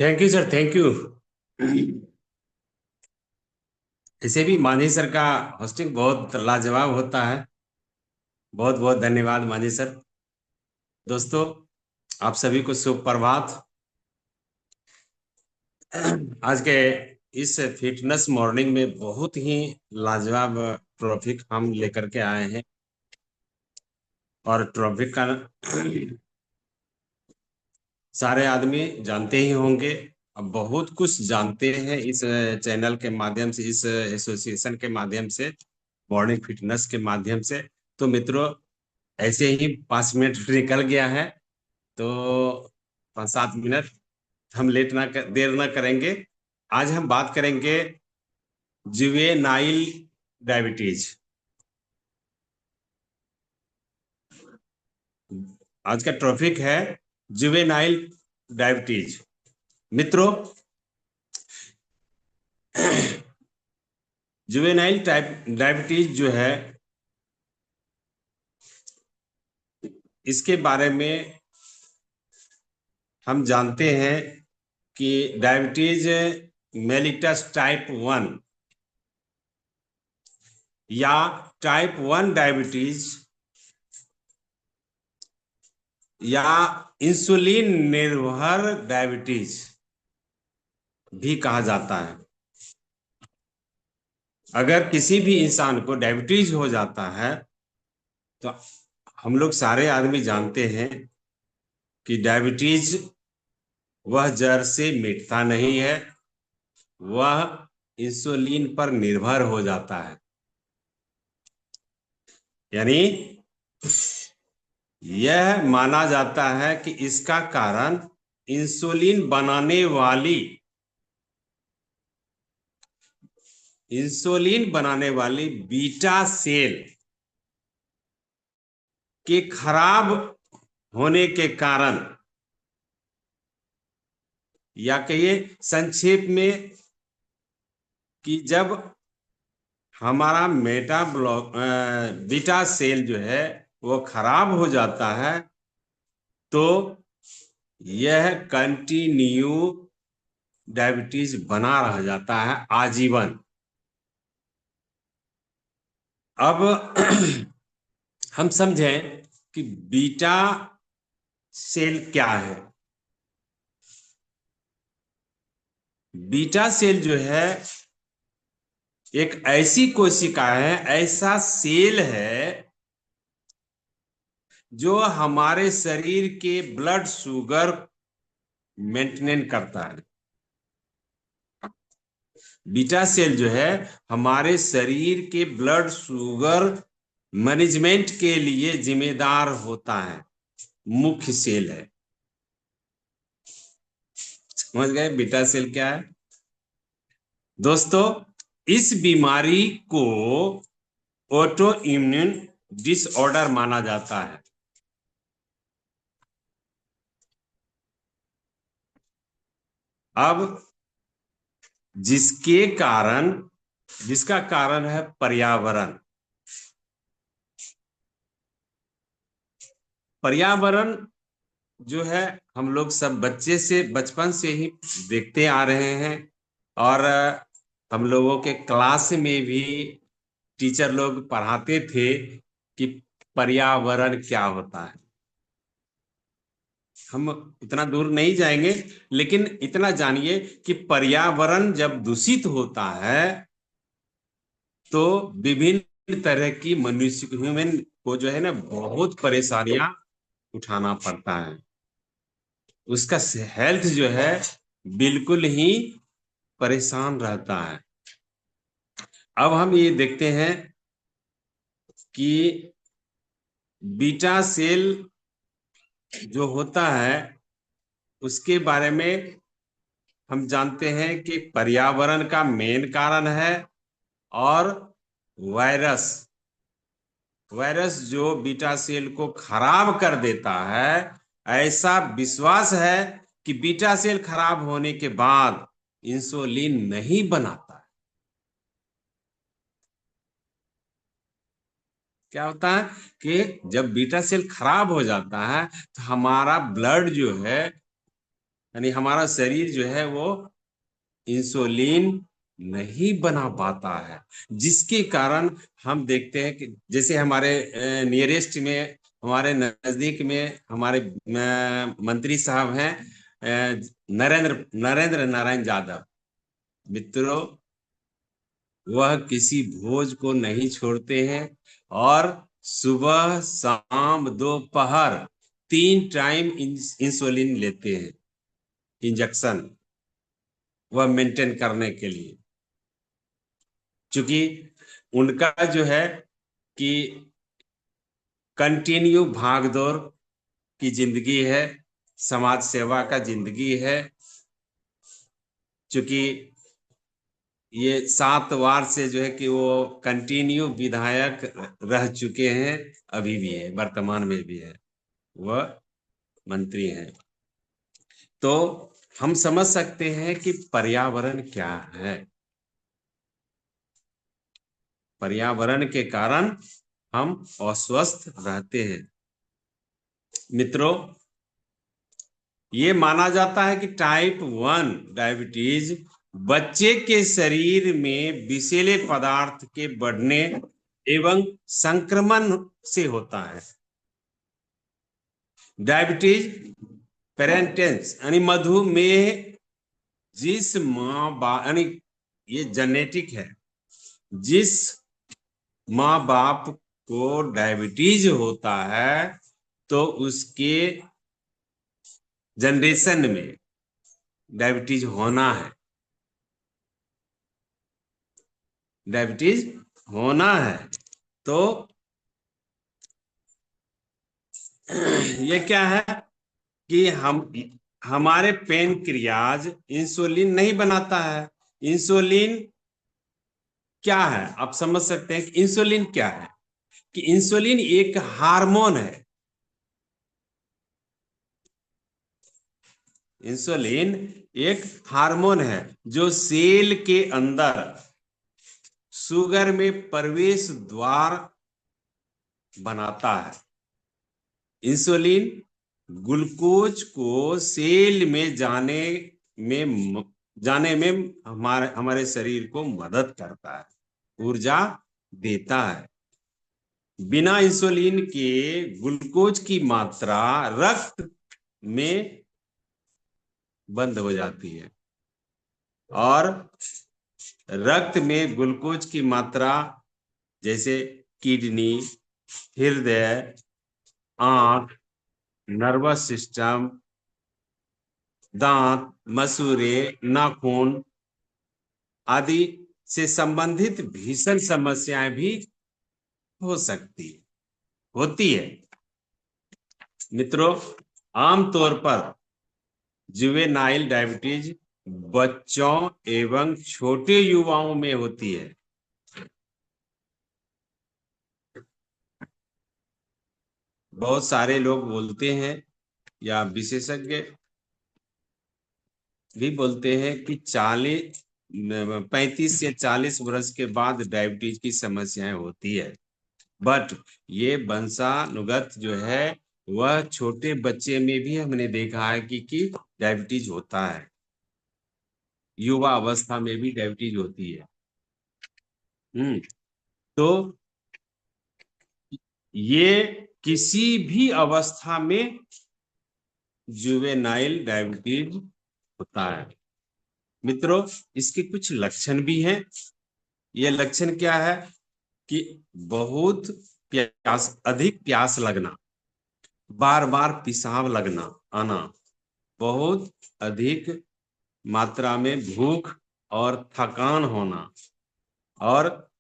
Thank you sir, thank you. इसे भी Manjhi sir का होस्टिंग बहुत लाजवाब होता है। बहुत बहुत धन्यवाद मांझी सर। दोस्तों, आप सभी को शुभ प्रभात। आज के इस फिटनेस मॉर्निंग में बहुत ही लाजवाब टॉपिक हम लेकर के आए हैं। और टॉपिक का सारे आदमी जानते ही होंगे। अब बहुत कुछ जानते हैं इस चैनल के माध्यम से, इस एसोसिएशन के माध्यम से, मॉर्निंग फिटनेस के माध्यम से। तो मित्रों, ऐसे ही 5 मिनट निकल गया है। तो 5-7 मिनट हम देर ना करेंगे। आज हम बात करेंगे जुवेनाइल डायबिटीज। आज का टॉपिक है जुवेनाइल डायबिटीज। मित्रों, जुवेनाइल टाइप डायबिटीज जो है, इसके बारे में हम जानते हैं कि डायबिटीज मेलिटस टाइप 1 या टाइप 1 डायबिटीज या इंसुलिन निर्भर डायबिटीज भी कहा जाता है। अगर किसी भी इंसान को डायबिटीज हो जाता है तो हम लोग सारे आदमी जानते हैं कि डायबिटीज वह जड़ से मिटता नहीं है, वह इंसुलिन पर निर्भर हो जाता है। यानी यह माना जाता है कि इसका कारण इंसुलिन बनाने वाली बीटा सेल के खराब होने के कारण, या कहिए संक्षेप में कि जब हमारा बीटा सेल जो है वो खराब हो जाता है, तो यह कंटिन्यू डायबिटीज बना रह जाता है आजीवन। अब हम समझें कि बीटा सेल क्या है। बीटा सेल जो है एक ऐसी कोशिका है, ऐसा सेल है जो हमारे शरीर के ब्लड शुगर मेंटेन करता है। बीटा सेल जो है हमारे शरीर के ब्लड शुगर मैनेजमेंट के लिए जिम्मेदार होता है, मुख्य सेल है। समझ गए बीटा सेल क्या है? दोस्तों, इस बीमारी को ऑटो इम्यून डिसऑर्डर माना जाता है। अब जिसके कारण जिसका कारण है पर्यावरण। पर्यावरण जो है हम लोग सब बचपन से ही देखते आ रहे हैं। और हम लोगों के क्लास में भी टीचर लोग पढ़ाते थे कि पर्यावरण क्या होता है। हम इतना दूर नहीं जाएंगे, लेकिन इतना जानिए कि पर्यावरण जब दूषित होता है तो विभिन्न तरह की मनुष्य ह्यूमन को जो है ना बहुत परेशानियां उठाना पड़ता है। उसका हेल्थ जो है बिल्कुल ही परेशान रहता है। अब हम ये देखते हैं कि बीटा सेल जो होता है उसके बारे में हम जानते हैं कि पर्यावरण का मेन कारण है। और वायरस वायरस जो बीटा सेल को खराब कर देता है। ऐसा विश्वास है कि बीटा सेल खराब होने के बाद इंसुलिन नहीं बनाता है। क्या होता है कि जब बीटा सेल खराब हो जाता है तो हमारा ब्लड जो है यानी हमारा शरीर जो है वो इंसुलिन नहीं बना पाता है, जिसके कारण हम देखते हैं कि जैसे हमारे नियरेस्ट में, हमारे नजदीक में हमारे मंत्री साहब हैं, नरेंद्र नरेंद्र नारायण यादव। मित्रों, वह किसी भोज को नहीं छोड़ते हैं और सुबह शाम दोपहर 3 टाइम इंसुलिन लेते हैं, इंजेक्शन, वह मेंटेन करने के लिए। क्योंकि उनका जो है कि कंटिन्यू भाग दौड़ की जिंदगी है, समाज सेवा का जिंदगी है। क्योंकि ये 7 बार से जो है कि वो कंटिन्यू विधायक रह चुके हैं, अभी भी है, वर्तमान में भी है, वह मंत्री हैं। तो हम समझ सकते हैं कि पर्यावरण क्या है। पर्यावरण के कारण हम अस्वस्थ रहते हैं। मित्रों, ये माना जाता है कि टाइप 1 डायबिटीज बच्चे के शरीर में विषैले पदार्थ के बढ़ने एवं संक्रमण से होता है। डायबिटीज पेरेंटेंस यानी मधुमेह, जिस माँ बाप, यानी ये जेनेटिक है, जिस माँ बाप को डायबिटीज होता है तो उसके जनरेशन में डायबिटीज होना है, डायबिटीज होना है। तो ये क्या है कि हमारे पेनक्रियाज इंसुलिन नहीं बनाता है। इंसुलिन क्या है, आप समझ सकते हैं कि इंसुलिन क्या है, कि इंसुलिन एक हार्मोन है। इंसुलिन एक हार्मोन है जो सेल के अंदर शुगर में प्रवेश द्वार बनाता है। इंसुलिन ग्लूकोज को सेल में जाने में हमारे शरीर को मदद करता है, ऊर्जा देता है। बिना इंसुलिन के ग्लूकोज की मात्रा रक्त में बंद हो जाती है और रक्त में ग्लूकोज की मात्रा जैसे किडनी, हृदय, आंख, नर्वस सिस्टम, दांत, मसूड़े, नाखून आदि से संबंधित भीषण समस्याएं भी हो सकती है, होती है। मित्रों, आमतौर पर जुवेनाइल डायबिटीज बच्चों एवं छोटे युवाओं में होती है। बहुत सारे लोग बोलते हैं या विशेषज्ञ भी बोलते हैं कि 35 से 40 वर्ष के बाद डायबिटीज की समस्याएं होती है। बट ये वंशानुगत जो है वह छोटे बच्चे में भी हमने देखा है कि डायबिटीज होता है, युवा अवस्था में भी डायबिटीज होती है। तो ये किसी भी अवस्था में जुवेनाइल डायबिटीज होता है। मित्रों, इसके कुछ लक्षण भी हैं। ये लक्षण क्या है कि बहुत अधिक प्यास लगना, बार बार पेशाब लगना आना, बहुत अधिक मात्रा में भूख और थकान होना। और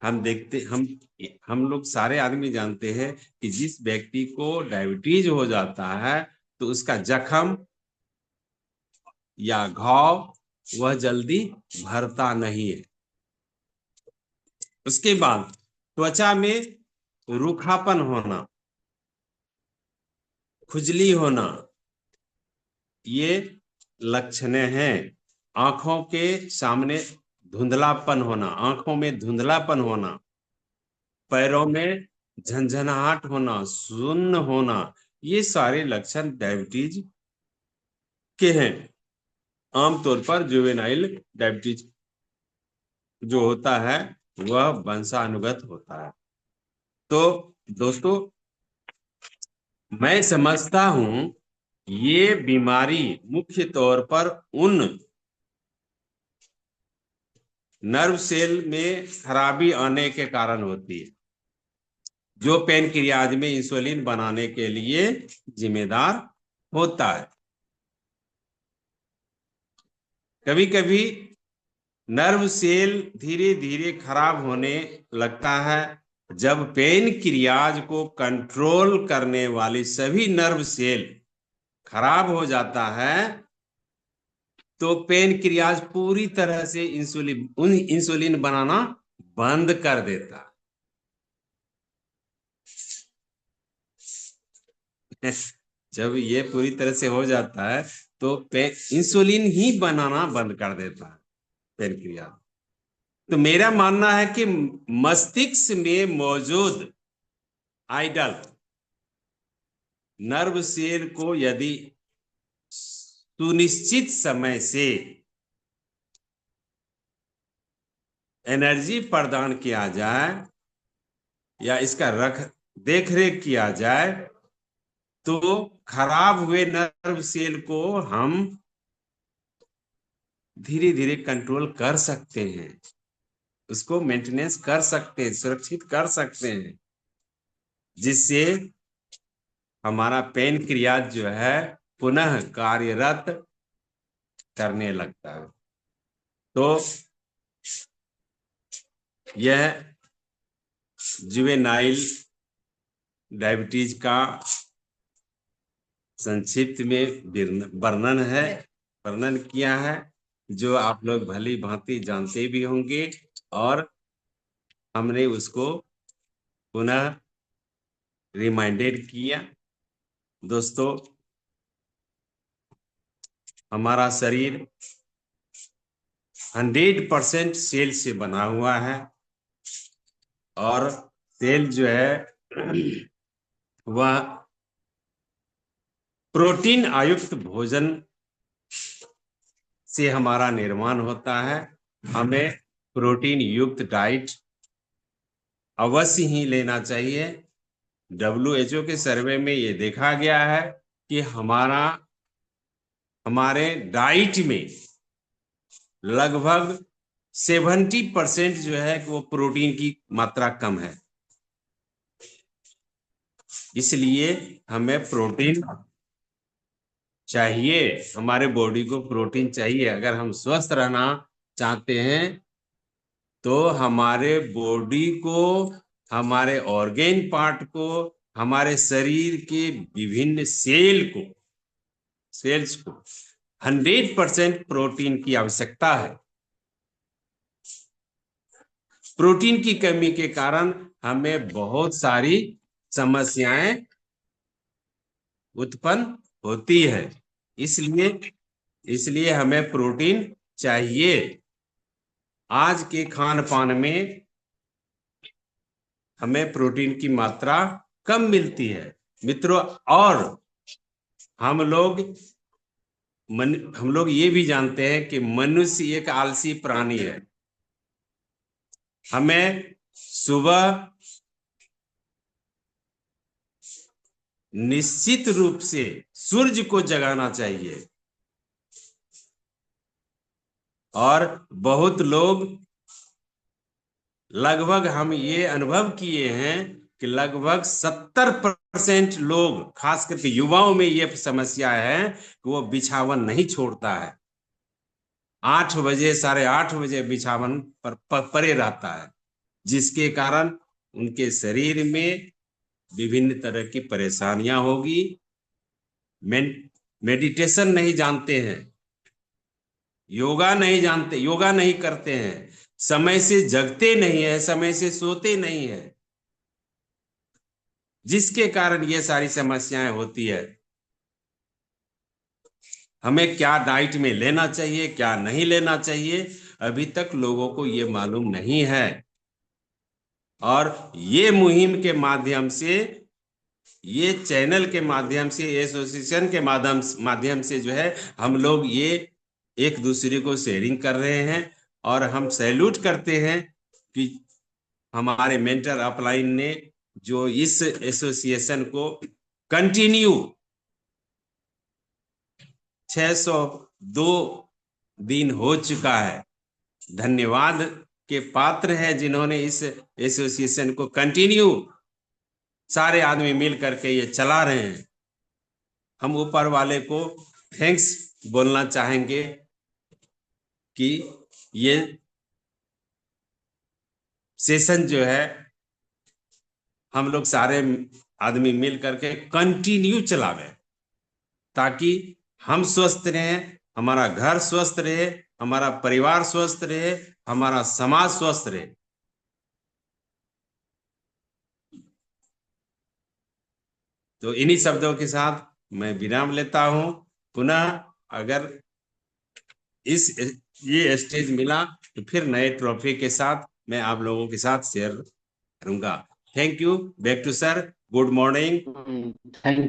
हम लोग सारे आदमी जानते हैं कि जिस व्यक्ति को डायबिटीज हो जाता है तो उसका जख्म या घाव वह जल्दी भरता नहीं है। उसके बाद त्वचा में रूखापन होना, खुजली होना, ये लक्षण हैं। आंखों के सामने धुंधलापन होना, आंखों में धुंधलापन होना, पैरों में झंझनाहट होना, सुन्न होना, ये सारे लक्षण डायबिटीज के हैं। आमतौर पर जुवेनाइल डायबिटीज जो होता है वह वंशानुगत होता है। तो दोस्तों, मैं समझता हूं ये बीमारी मुख्य तौर पर उन नर्व सेल में खराबी आने के कारण होती है जो पेनक्रियाज में इंसुलिन बनाने के लिए जिम्मेदार होता है। कभी कभी नर्व सेल धीरे धीरे खराब होने लगता है। जब पेनक्रियाज को कंट्रोल करने वाली सभी नर्व सेल खराब हो जाता है तो पेनक्रियाज पूरी तरह से इंसुलिन बनाना बंद कर देता है। जब ये पूरी तरह से हो जाता है तो इंसुलिन ही बनाना बंद कर देता है पेनक्रियाज। तो मेरा मानना है कि मस्तिष्क में मौजूद आइडल नर्व सेल को यदि सुनिश्चित समय से एनर्जी प्रदान किया जाए या इसका देख रेख किया जाए तो खराब हुए नर्व सेल को हम धीरे धीरे कंट्रोल कर सकते हैं, उसको मेंटेनेंस कर सकते हैं, सुरक्षित कर सकते हैं, जिससे हमारा पेनक्रियाज जो है पुनः कार्यरत करने लगता है। तो यह जुवेनाइल डायबिटीज का संक्षिप्त में वर्णन किया है, जो आप लोग भली भांति जानते भी होंगे और हमने उसको पुनः रिमाइंडेड किया। दोस्तों, हमारा शरीर 100% सेल से बना हुआ है और सेल जो है वह प्रोटीन आयुक्त भोजन से हमारा निर्माण होता है। हमें प्रोटीन युक्त डाइट अवश्य ही लेना चाहिए। WHO के सर्वे में ये देखा गया है कि हमारे डाइट में लगभग 70% जो है वो प्रोटीन की मात्रा कम है। इसलिए हमें प्रोटीन चाहिए, हमारे बॉडी को प्रोटीन चाहिए। अगर हम स्वस्थ रहना चाहते हैं तो हमारे बॉडी को, हमारे ऑर्गेन पार्ट को, हमारे शरीर के विभिन्न सेल्स को 100% प्रोटीन की आवश्यकता है। प्रोटीन की कमी के कारण हमें बहुत सारी समस्याएं उत्पन्न होती है। इसलिए हमें प्रोटीन चाहिए। आज के खान पान में हमें प्रोटीन की मात्रा कम मिलती है मित्रों। और हम लोग ये भी जानते हैं कि मनुष्य एक आलसी प्राणी है। हमें सुबह निश्चित रूप से सूर्य को जगाना चाहिए और बहुत लोग, लगभग हम ये अनुभव किए हैं कि लगभग 70% लोग, खास करके युवाओं में ये समस्या है कि वो बिछावन नहीं छोड़ता है। 8 बजे 8:30 बजे बिछावन पर पड़े रहता है, जिसके कारण उनके शरीर में विभिन्न तरह की परेशानियां होगी। मेडिटेशन नहीं जानते हैं, योगा नहीं करते हैं, समय से जगते नहीं है, समय से सोते नहीं है, जिसके कारण ये सारी समस्याएं होती है। हमें क्या डाइट में लेना चाहिए, क्या नहीं लेना चाहिए, अभी तक लोगों को ये मालूम नहीं है। और ये मुहिम के माध्यम से ये चैनल के माध्यम से, एसोसिएशन के माध्यम से जो है हम लोग ये एक दूसरे को शेयरिंग कर रहे हैं। और हम सैल्यूट करते हैं कि हमारे मेंटर अपलाइन ने जो इस एसोसिएशन को कंटिन्यू 602 दिन हो चुका है। धन्यवाद के पात्र है जिन्होंने इस एसोसिएशन को कंटिन्यू सारे आदमी मिल करके ये चला रहे हैं। हम ऊपर वाले को थैंक्स बोलना चाहेंगे कि ये सेशन जो है हम लोग सारे आदमी मिल करके कंटिन्यू चलावे, ताकि हम स्वस्थ रहें, हमारा घर स्वस्थ रहे, हमारा परिवार स्वस्थ रहे, हमारा समाज स्वस्थ रहे। तो इन्हीं शब्दों के साथ मैं विराम लेता हूं। पुनः अगर इस ये स्टेज मिला तो फिर नए ट्रॉफी के साथ मैं आप लोगों के साथ शेयर करूंगा। Thank you. Back to sir. Good morning. Thank